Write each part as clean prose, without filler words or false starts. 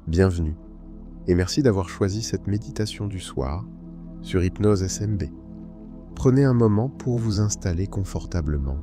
Bienvenue et merci d'avoir choisi cette méditation du soir sur Hypnose SMB. Prenez un moment pour vous installer confortablement.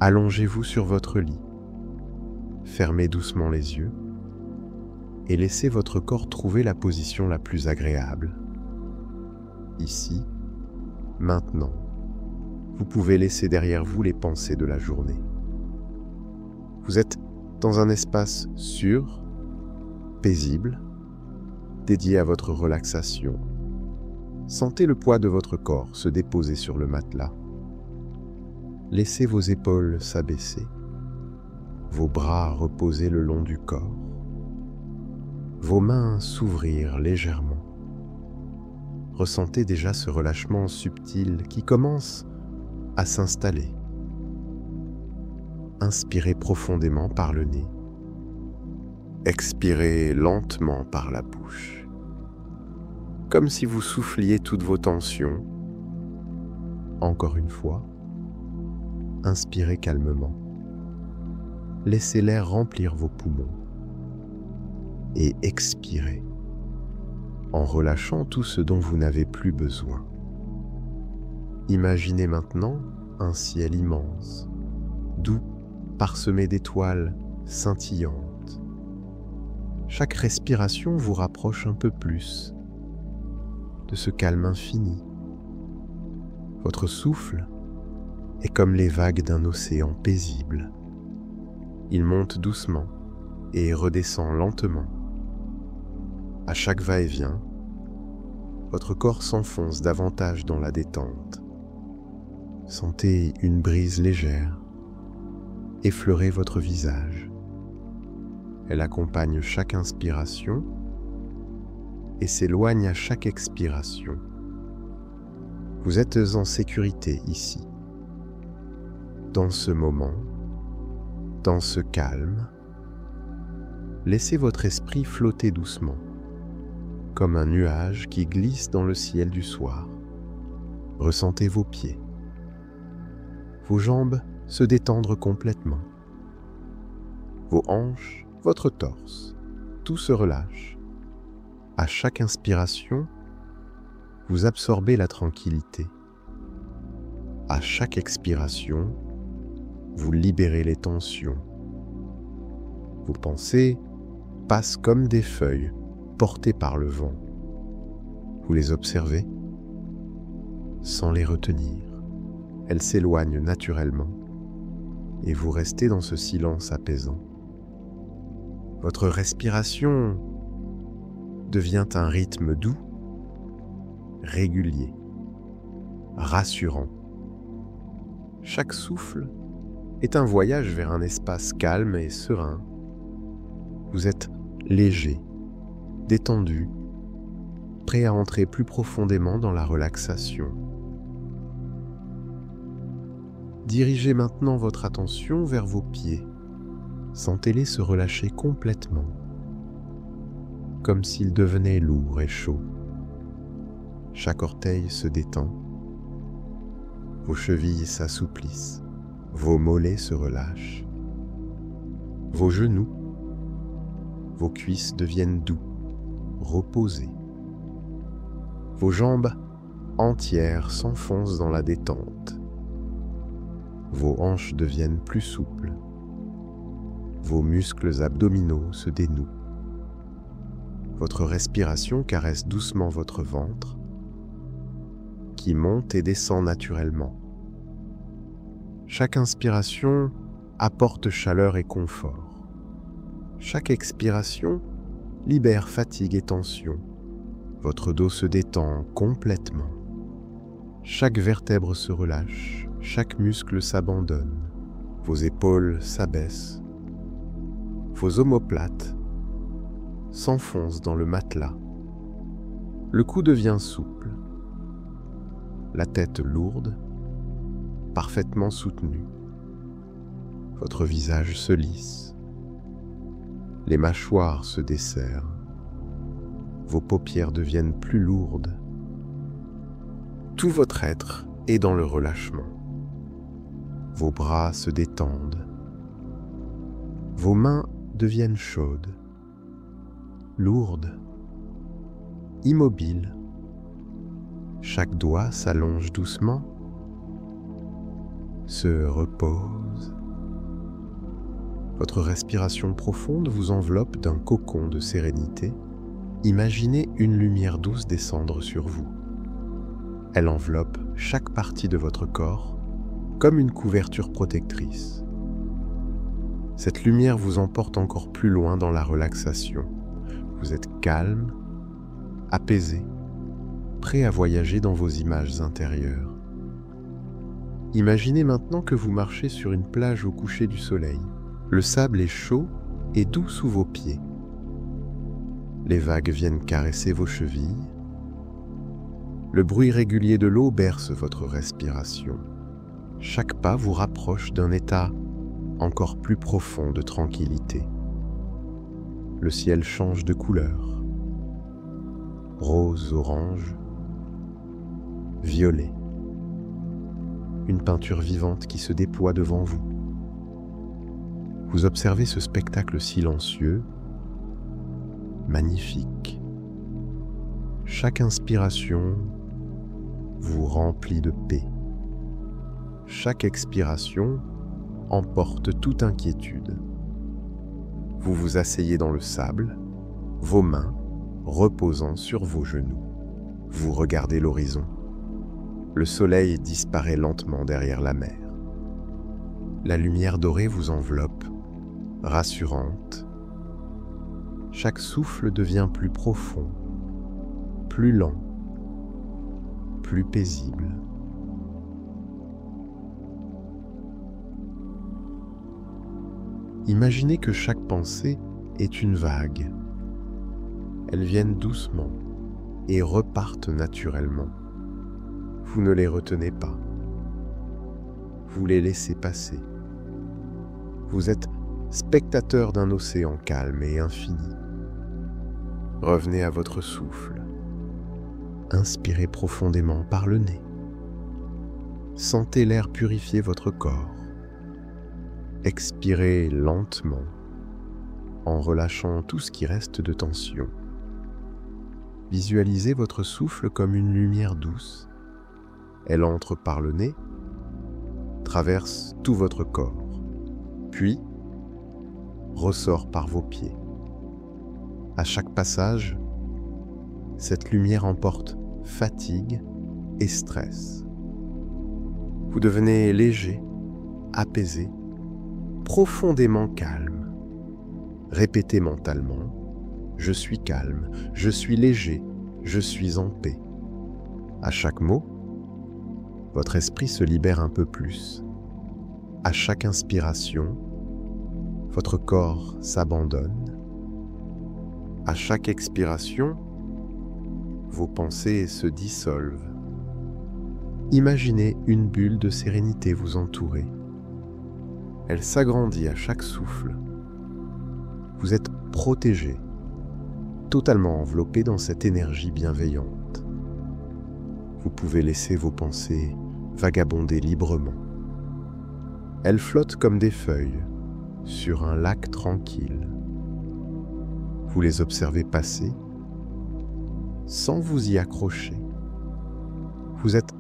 Allongez-vous sur votre lit. Fermez doucement les yeux et laissez votre corps trouver la position la plus agréable. Ici, maintenant, vous pouvez laisser derrière vous les pensées de la journée. Vous êtes dans un espace sûr, paisible, dédié à votre relaxation. Sentez le poids de votre corps se déposer sur le matelas. Laissez vos épaules s'abaisser, vos bras reposer le long du corps, vos mains s'ouvrir légèrement. Ressentez déjà ce relâchement subtil qui commence à s'installer. Inspirez profondément par le nez. Expirez lentement par la bouche, comme si vous souffliez toutes vos tensions. Encore une fois, inspirez calmement. Laissez l'air remplir vos poumons. Et expirez, en relâchant tout ce dont vous n'avez plus besoin. Imaginez maintenant un ciel immense, doux, parsemé d'étoiles scintillantes. Chaque respiration vous rapproche un peu plus de ce calme infini. Votre souffle est comme les vagues d'un océan paisible. Il monte doucement et redescend lentement. À chaque va-et-vient, votre corps s'enfonce davantage dans la détente. Sentez une brise légère effleurer votre visage. Elle accompagne chaque inspiration et s'éloigne à chaque expiration. Vous êtes en sécurité ici, dans ce moment, dans ce calme. Laissez votre esprit flotter doucement, comme un nuage qui glisse dans le ciel du soir. Ressentez vos pieds, vos jambes se détendre complètement. Vos hanches, votre torse, tout se relâche. À chaque inspiration, vous absorbez la tranquillité. À chaque expiration, vous libérez les tensions. Vos pensées passent comme des feuilles portées par le vent. Vous les observez sans les retenir. Elles s'éloignent naturellement et vous restez dans ce silence apaisant. Votre respiration devient un rythme doux, régulier, rassurant. Chaque souffle est un voyage vers un espace calme et serein. Vous êtes léger, détendu, prêt à entrer plus profondément dans la relaxation. Dirigez maintenant votre attention vers vos pieds. Sentez-les se relâcher complètement, comme s'ils devenaient lourds et chauds. Chaque orteil se détend. Vos chevilles s'assouplissent. Vos mollets se relâchent. Vos genoux, vos cuisses deviennent doux, reposés. Vos jambes entières s'enfoncent dans la détente. Vos hanches deviennent plus souples. Vos muscles abdominaux se dénouent. Votre respiration caresse doucement votre ventre, qui monte et descend naturellement. Chaque inspiration apporte chaleur et confort. Chaque expiration libère fatigue et tension. Votre dos se détend complètement. Chaque vertèbre se relâche, chaque muscle s'abandonne. Vos épaules s'abaissent. Vos omoplates s'enfoncent dans le matelas. Le cou devient souple. La tête lourde, parfaitement soutenue. Votre visage se lisse. Les mâchoires se desserrent. Vos paupières deviennent plus lourdes. Tout votre être est dans le relâchement. Vos bras se détendent. Vos mains deviennent chaudes. lourde, immobile. Chaque doigt s'allonge doucement, se repose. Votre respiration profonde vous enveloppe d'un cocon de sérénité. Imaginez une lumière douce descendre sur vous. Elle enveloppe chaque partie de votre corps comme une couverture protectrice. Cette lumière vous emporte encore plus loin dans la relaxation. Vous êtes calme, apaisé, prêt à voyager dans vos images intérieures. Imaginez maintenant que vous marchez sur une plage au coucher du soleil. Le sable est chaud et doux sous vos pieds. Les vagues viennent caresser vos chevilles. Le bruit régulier de l'eau berce votre respiration. Chaque pas vous rapproche d'un état encore plus profond de tranquillité. Le ciel change de couleur. Rose, orange, violet. Une peinture vivante qui se déploie devant vous. Vous observez ce spectacle silencieux, magnifique. Chaque inspiration vous remplit de paix. Chaque expiration emporte toute inquiétude. Vous vous asseyez dans le sable, vos mains reposant sur vos genoux. Vous regardez l'horizon. Le soleil disparaît lentement derrière la mer. La lumière dorée vous enveloppe, rassurante. Chaque souffle devient plus profond, plus lent, plus paisible. Imaginez que chaque pensée est une vague. Elles viennent doucement et repartent naturellement. Vous ne les retenez pas. Vous les laissez passer. Vous êtes spectateur d'un océan calme et infini. Revenez à votre souffle. Inspirez profondément par le nez. Sentez l'air purifier votre corps. Expirez lentement en relâchant tout ce qui reste de tension. Visualisez votre souffle comme une lumière douce. Elle entre par le nez, traverse tout votre corps, puis ressort par vos pieds. À chaque passage, cette lumière emporte fatigue et stress. Vous devenez léger, apaisé, profondément calme. Répétez mentalement « Je suis calme, je suis léger, je suis en paix ». À chaque mot, votre esprit se libère un peu plus. À chaque inspiration, votre corps s'abandonne. À chaque expiration, vos pensées se dissolvent. Imaginez une bulle de sérénité vous entourer. Elle s'agrandit à chaque souffle. Vous êtes protégé, totalement enveloppé dans cette énergie bienveillante. Vous pouvez laisser vos pensées vagabonder librement. Elles flottent comme des feuilles sur un lac tranquille. Vous les observez passer sans vous y accrocher. Vous êtes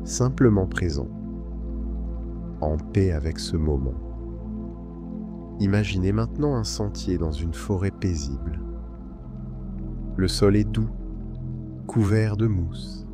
simplement présent, en paix avec ce moment. Imaginez maintenant un sentier dans une forêt paisible. Le sol est doux, couvert de mousse.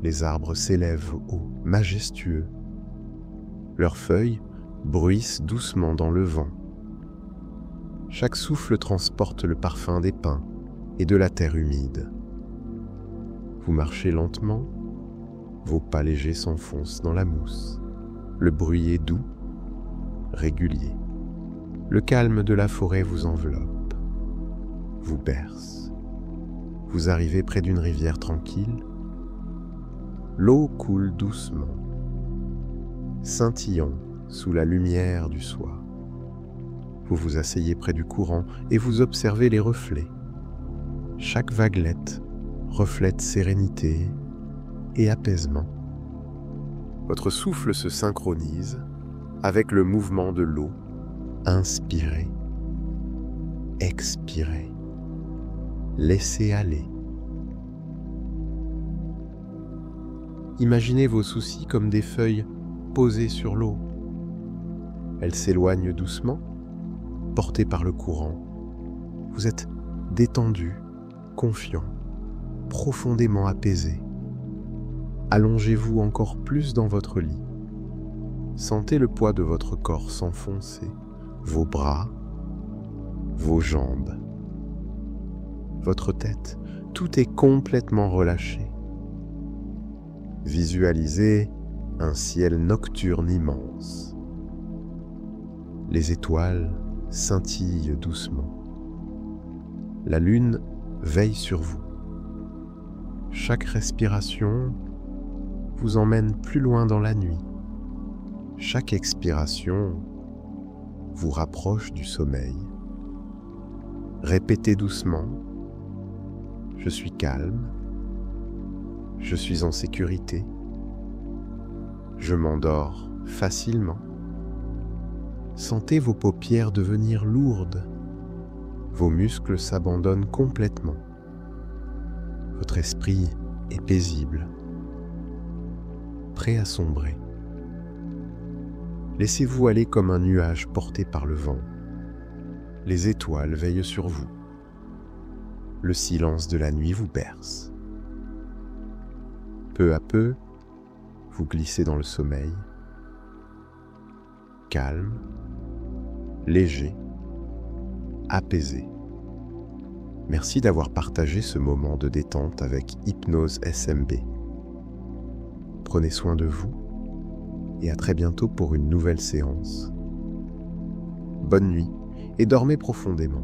Les arbres s'élèvent haut, majestueux. Leurs feuilles bruissent doucement dans le vent. Chaque souffle transporte le parfum des pins et de la terre humide. Vous marchez lentement, vos pas légers s'enfoncent dans la mousse. Le bruit est doux, régulier. Le calme de la forêt vous enveloppe, vous berce. Vous arrivez près d'une rivière tranquille. L'eau coule doucement, scintillant sous la lumière du soir. Vous vous asseyez près du courant et vous observez les reflets. Chaque vaguelette reflète sérénité et apaisement. Votre souffle se synchronise avec le mouvement de l'eau. Inspirez, expirez. Laissez aller. Imaginez vos soucis comme des feuilles posées sur l'eau. Elles s'éloignent doucement, portées par le courant. Vous êtes détendu, confiant, profondément apaisé. Allongez-vous encore plus dans votre lit. Sentez le poids de votre corps s'enfoncer, vos bras, vos jambes, votre tête. Tout est complètement relâché. Visualisez un ciel nocturne immense. Les étoiles scintillent doucement. La lune veille sur vous. Chaque respiration vous emmène plus loin dans la nuit. Chaque expiration vous rapproche du sommeil. Répétez doucement: je suis calme, je suis en sécurité, je m'endors facilement. Sentez vos paupières devenir lourdes, vos muscles s'abandonnent complètement. Votre esprit est paisible, prêt à sombrer. Laissez-vous aller comme un nuage porté par le vent. Les étoiles veillent sur vous. Le silence de la nuit vous berce. Peu à peu, vous glissez dans le sommeil, calme, léger, apaisé. Merci d'avoir partagé ce moment de détente avec Hypnose SMB. Prenez soin de vous et à très bientôt pour une nouvelle séance. Bonne nuit et dormez profondément.